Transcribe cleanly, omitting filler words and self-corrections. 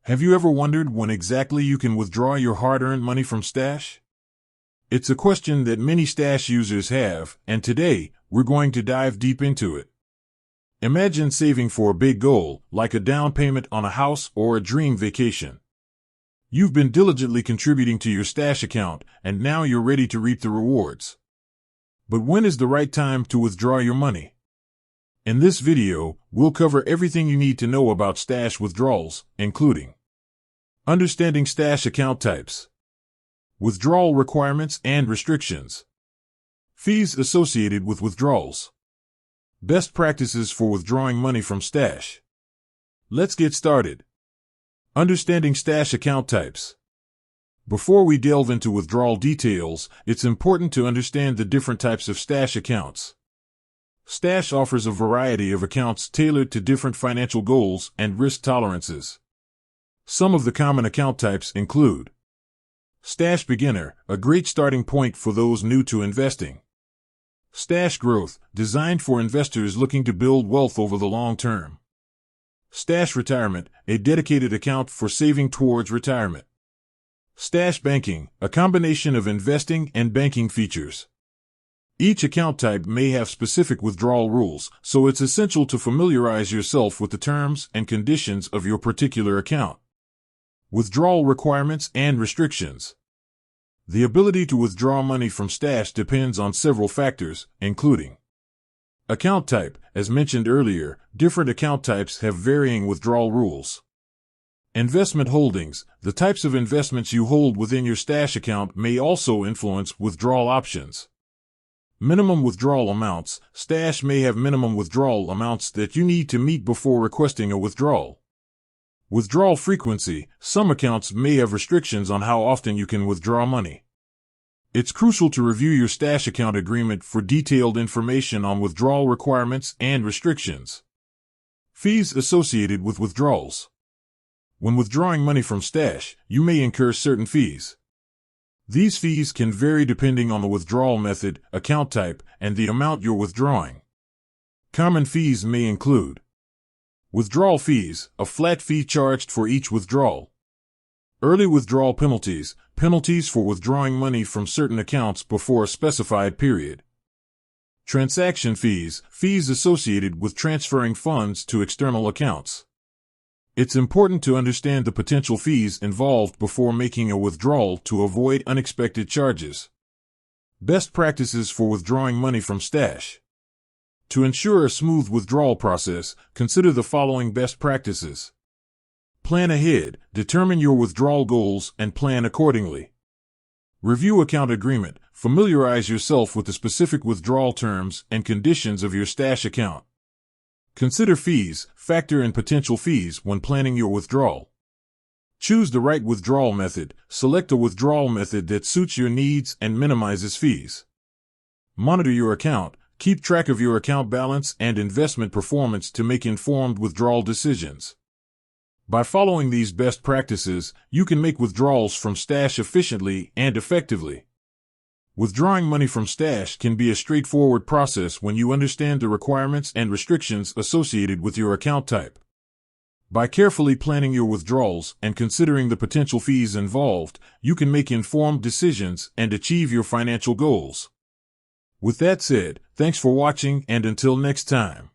Have you ever wondered when exactly you can withdraw your hard-earned money from Stash? It's a question that many Stash users have, and today, we're going to dive deep into it. Imagine saving for a big goal, like a down payment on a house or a dream vacation. You've been diligently contributing to your Stash account, and now you're ready to reap the rewards. But when is the right time to withdraw your money? In this video, we'll cover everything you need to know about Stash withdrawals, including understanding Stash account types, withdrawal requirements and restrictions, fees associated with withdrawals, best practices for withdrawing money from Stash. Let's get started. Understanding Stash account types. Before we delve into withdrawal details, it's important to understand the different types of Stash accounts. Stash offers a variety of accounts tailored to different financial goals and risk tolerances. Some of the common account types include Stash Beginner, a great starting point for those new to investing. Stash Growth, designed for investors looking to build wealth over the long term. Stash Retirement, a dedicated account for saving towards retirement. Stash Banking, a combination of investing and banking features. Each account type may have specific withdrawal rules, so it's essential to familiarize yourself with the terms and conditions of your particular account. Withdrawal requirements and restrictions. The ability to withdraw money from Stash depends on several factors, including account type. As mentioned earlier, different account types have varying withdrawal rules. Investment holdings. The types of investments you hold within your Stash account may also influence withdrawal options. Minimum withdrawal amounts. Stash may have minimum withdrawal amounts that you need to meet before requesting a withdrawal. Withdrawal frequency. Some accounts may have restrictions on how often you can withdraw money. It's crucial to review your Stash account agreement for detailed information on withdrawal requirements and restrictions. Fees associated with withdrawals. When withdrawing money from Stash, you may incur certain fees. These fees can vary depending on the withdrawal method, account type, and the amount you're withdrawing. Common fees may include withdrawal fees, a flat fee charged for each withdrawal. Early withdrawal penalties, penalties for withdrawing money from certain accounts before a specified period. Transaction fees, fees associated with transferring funds to external accounts. It's important to understand the potential fees involved before making a withdrawal to avoid unexpected charges. Best practices for withdrawing money from Stash. To ensure a smooth withdrawal process, consider the following best practices. Plan ahead, determine your withdrawal goals, and plan accordingly. Review account agreement, familiarize yourself with the specific withdrawal terms and conditions of your Stash account. Consider fees, factor in potential fees when planning your withdrawal. Choose the right withdrawal method, select a withdrawal method that suits your needs and minimizes fees. Monitor your account, keep track of your account balance and investment performance to make informed withdrawal decisions. By following these best practices, you can make withdrawals from Stash efficiently and effectively. Withdrawing money from Stash can be a straightforward process when you understand the requirements and restrictions associated with your account type. By carefully planning your withdrawals and considering the potential fees involved, you can make informed decisions and achieve your financial goals. With that said, thanks for watching, and until next time.